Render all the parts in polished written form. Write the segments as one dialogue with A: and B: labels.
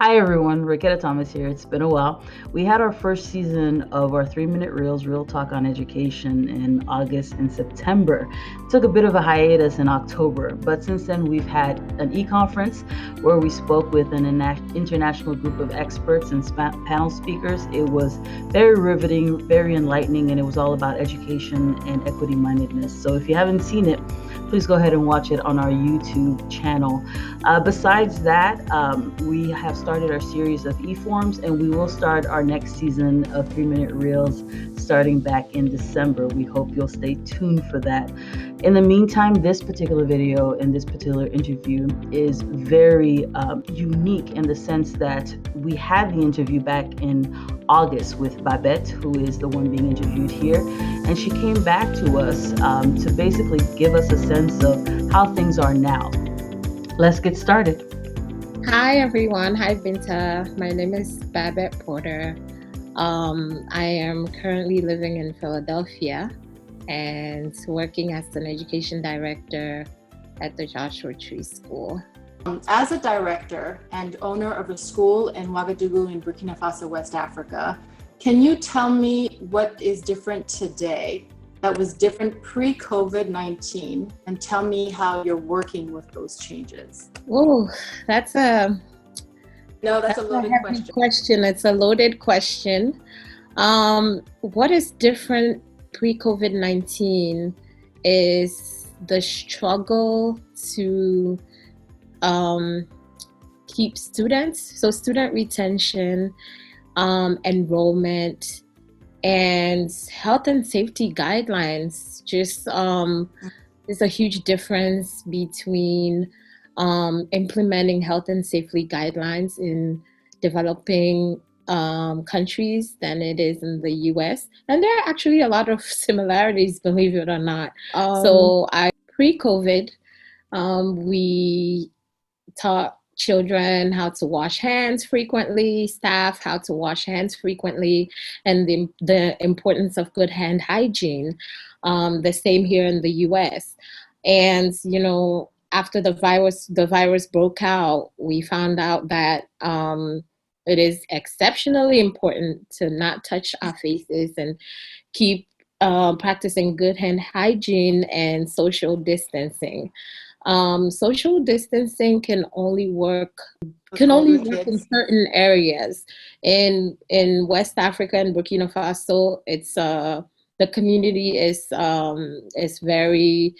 A: Hi everyone, Raketa Thomas here. It's been a while. We had our first season of our 3-minute reels, Real Talk on Education, in August and September. Took a bit of a hiatus in October, but since then we've had an e-conference where we spoke with an international group of experts and panel speakers. It was very riveting, very enlightening, and it was all about education and equity mindedness. So if you haven't seen it, please go ahead and watch it on our YouTube channel. Besides that, we have started our series of e-forms, and we will start our next season of 3-minute reels starting back in December. We hope you'll stay tuned for that. In the meantime, this particular video and this particular interview is very unique in the sense that we had the interview back in August with Babette, who is the one being interviewed here, and she came back to us to basically give us a sense of how things are now. Let's get started.
B: Hi everyone. Hi Binta. My name is Babette Porter. I am currently living in Philadelphia and working as an education director at the Joshua Tree School.
C: As a director and owner of a school in Ouedraogo in Burkina Faso, West Africa, can you tell me what is different today that was different pre-COVID-19, and tell me how you're working with those changes?
B: Oh, that's a
C: loaded
B: question. It's a loaded question. What is different pre-COVID-19 is the struggle to keep students, so student retention, enrollment, and health and safety guidelines. Just there's a huge difference between implementing health and safety guidelines in developing countries than it is in the US. And there are actually a lot of similarities, believe it or not. So pre-COVID, we taught children how to wash hands frequently, staff how to wash hands frequently, and the importance of good hand hygiene. The same here in the US. And, after the virus broke out, we found out that it is exceptionally important to not touch our faces and keep practicing good hand hygiene and social distancing. Social distancing can only work in certain areas. In West Africa and Burkina Faso, it's the community is very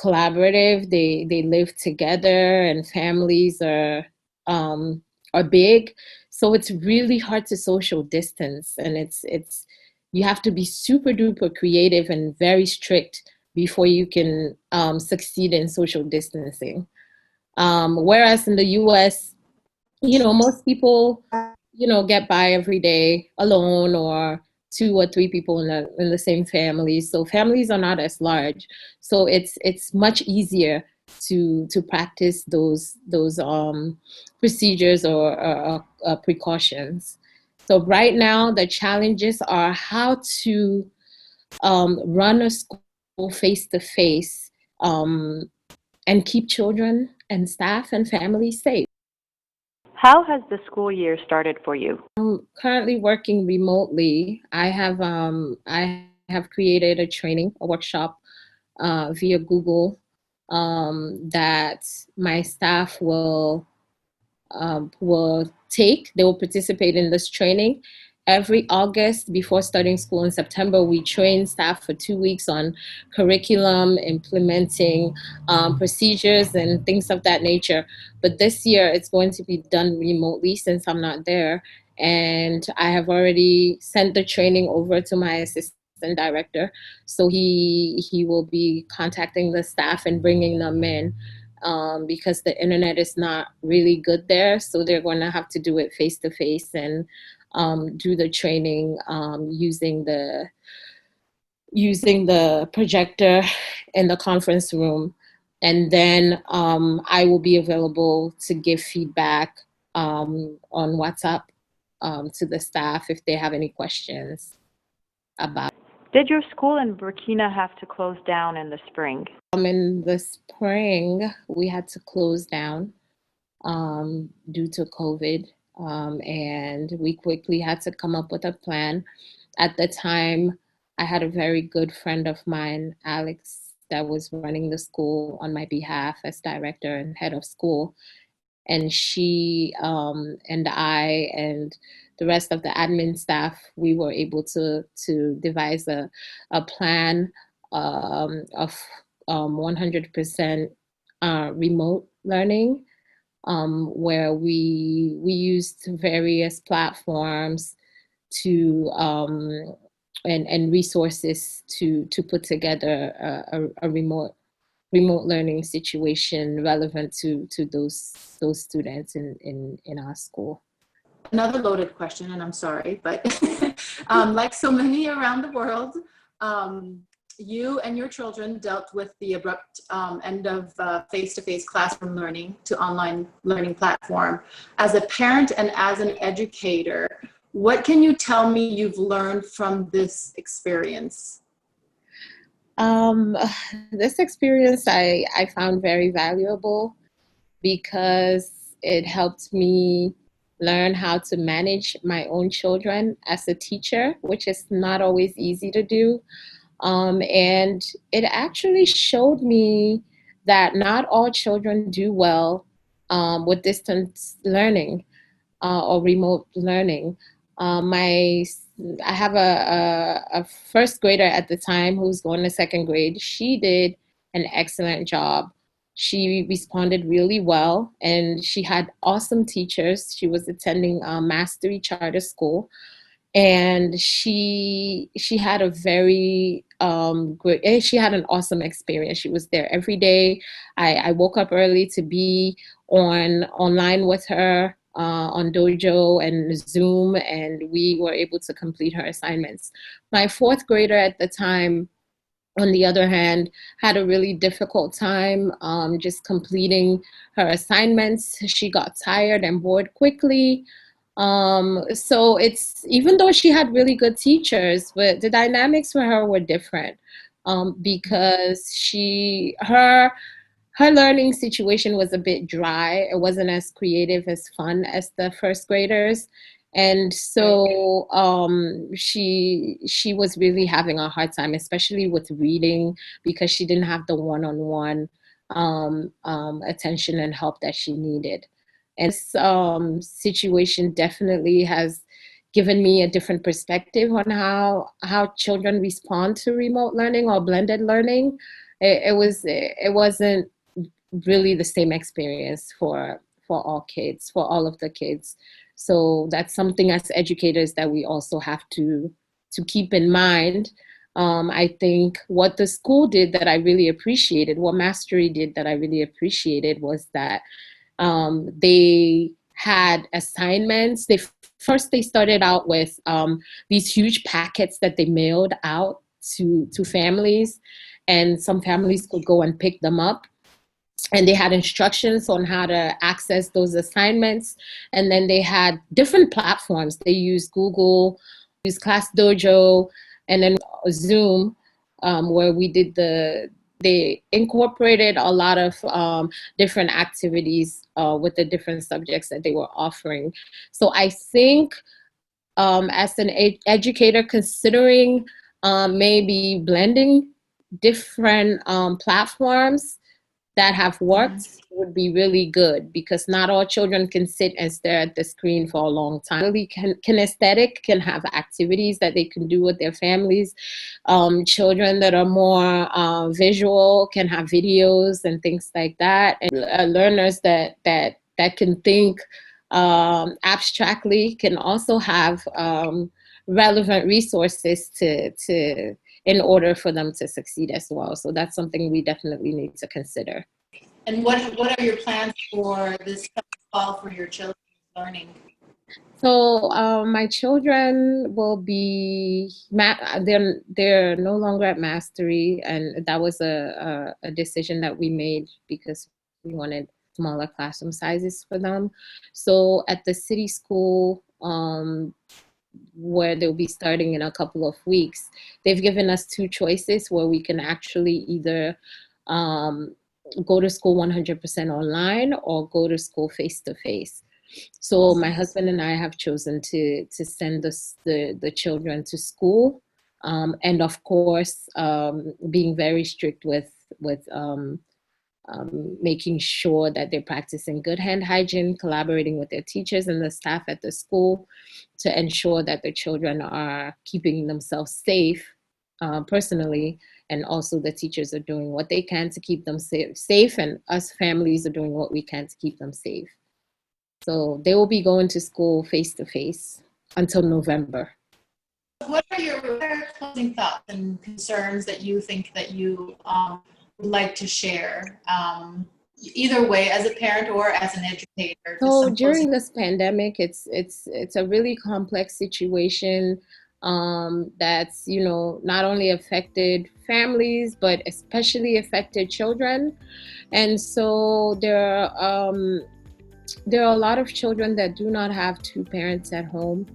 B: collaborative. They live together, and families are big. So it's really hard to social distance, and it's you have to be super duper creative and very strict before you can succeed in social distancing. Whereas in the US, most people, get by every day alone, or 2 or 3 people in the same family. So families are not as large. So it's much easier to practice those procedures or precautions. So right now, the challenges are how to run a school face-to-face and keep children and staff and families safe.
D: How has the school year started for you?
B: I'm currently working remotely. I have created a workshop via Google that my staff will take. They will participate in this training. Every August, before starting school in September, we train staff for 2 weeks on curriculum, implementing procedures and things of that nature. But this year, it's going to be done remotely since I'm not there. And I have already sent the training over to my assistant director. So he will be contacting the staff and bringing them in. Because the internet is not really good there. So they're going to have to do it face to face and do the training using the projector in the conference room. And then I will be available to give feedback on WhatsApp to the staff if they have any questions about.
D: Did your school in Burkina have to close down in the spring?
B: In the spring, we had to close down due to COVID. and we quickly had to come up with a plan. At the time, I had a very good friend of mine, Alex, that was running the school on my behalf as director and head of school. And she and I and the rest of the admin staff, we were able to devise a plan of 100% remote learning, where we used various platforms to and resources to put together a remote learning situation relevant to those students in our school.
C: Another loaded question, and I'm sorry, but like so many around the world, you and your children dealt with the abrupt end of face-to-face classroom learning to online learning platform. As a parent and as an educator, what can you tell me you've learned from this experience?
B: This experience I found very valuable because it helped me learn how to manage my own children as a teacher, which is not always easy to do. And it actually showed me that not all children do well with distance learning or remote learning. I have a first grader at the time who's going to second grade. She did an excellent job. She responded really well, and she had awesome teachers. She was attending Mastery Charter School, and she had a very great, she had an awesome experience. She was there every day. I woke up early to be online with her on Dojo and Zoom, and we were able to complete her assignments. My fourth grader at the time, on the other hand, had a really difficult time just completing her assignments. She got tired and bored quickly. So it's, even though she had really good teachers, but the dynamics for her were different because her learning situation was a bit dry. It wasn't as creative, as fun as the first graders. And so she was really having a hard time, especially with reading, because she didn't have the one-on-one attention and help that she needed. And this situation definitely has given me a different perspective on how children respond to remote learning or blended learning. It wasn't really the same experience for all kids, for all of the kids. So that's something as educators that we also have to keep in mind. I think what the school did that I really appreciated, what Mastery did that I really appreciated, was that they had assignments. They started out with these huge packets that they mailed out to families, and some families could go and pick them up. And they had instructions on how to access those assignments. And then they had different platforms. They used Google, used Class Dojo, and then Zoom, where they incorporated a lot of different activities with the different subjects that they were offering. So I think as an educator, considering maybe blending different platforms that have worked would be really good, because not all children can sit and stare at the screen for a long time. Really kinesthetic can have activities that they can do with their families. Children that are more visual can have videos and things like that. And learners that can think abstractly can also have relevant resources to in order for them to succeed as well. So that's something we definitely need to consider.
C: And what are your plans for this fall for your children's learning?
B: So my children will be, they're no longer at Mastery, and that was a decision that we made because we wanted smaller classroom sizes for them. So at the city school, where they'll be starting in a couple of weeks, they've given us two choices where we can actually either go to school 100% online or go to school face-to-face. So my husband and I have chosen to send the children to school, and of course, being very strict with making sure that they're practicing good hand hygiene, collaborating with their teachers and the staff at the school to ensure that the children are keeping themselves safe personally, and also the teachers are doing what they can to keep them safe, and us families are doing what we can to keep them safe. So they will be going to school face to face until November.
C: What are your closing thoughts and concerns that you think that you would like to share, either way, as a parent or as an educator?
B: So during this pandemic, it's a really complex situation that's, you know, not only affected families, but especially affected children. And so there are a lot of children that do not have two parents at home,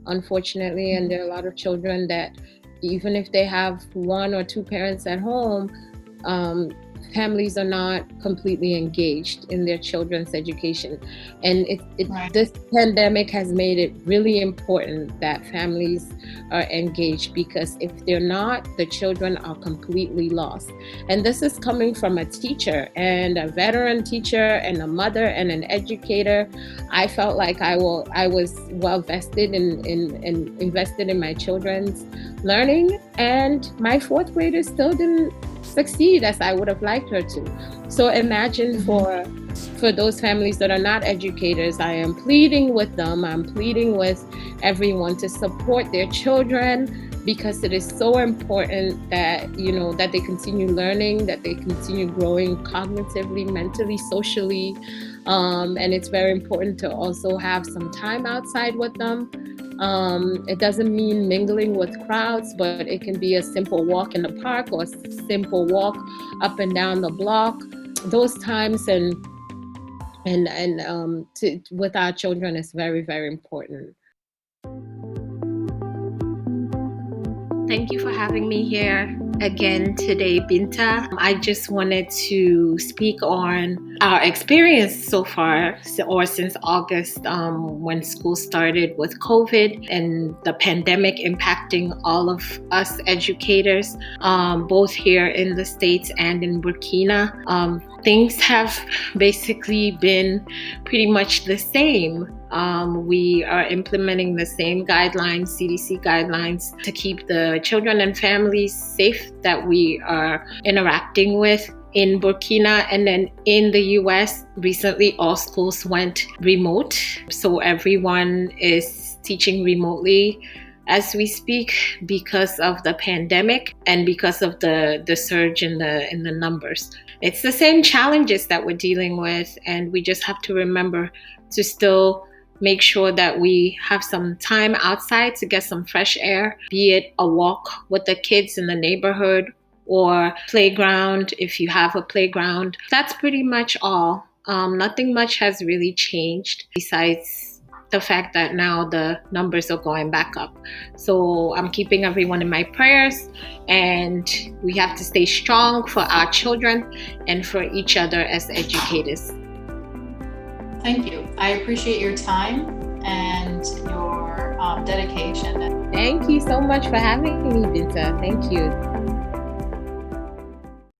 B: unfortunately, and there are a lot of children that, even if they have one or two parents at home, families are not completely engaged in their children's education. And this pandemic has made it really important that families are engaged, because if they're not, the children are completely lost. And this is coming from a teacher and a veteran teacher and a mother and an educator. I felt like I was well vested in invested in my children's learning, and my fourth grader still didn't succeed as I would have liked her to. So imagine for those families that are not educators, I am pleading with them, I'm pleading with everyone to support their children, because it is so important that, you know, that they continue learning, that they continue growing cognitively, mentally, socially. And it's very important to also have some time outside with them. It doesn't mean mingling with crowds, but it can be a simple walk in the park or a simple walk up and down the block. Those times with our children is very, very important. Thank you for having me here again today, Binta. I just wanted to speak on our experience so far, or since August, when school started with COVID and the pandemic impacting all of us educators, both here in the States and in Burkina. Things have basically been pretty much the same. We are implementing the same guidelines, CDC guidelines, to keep the children and families safe that we are interacting with in Burkina. And then in the US, recently all schools went remote. So everyone is teaching remotely as we speak because of the pandemic and because of the surge in the numbers. It's the same challenges that we're dealing with, and we just have to remember to still make sure that we have some time outside to get some fresh air, be it a walk with the kids in the neighborhood or playground if you have a playground. That's pretty much all. Nothing much has really changed besides the fact that now the numbers are going back up. So I'm keeping everyone in my prayers, and we have to stay strong for our children and for each other as educators.
C: Thank you. I appreciate your time and your dedication.
B: Thank you so much for having me, Binta. Thank you.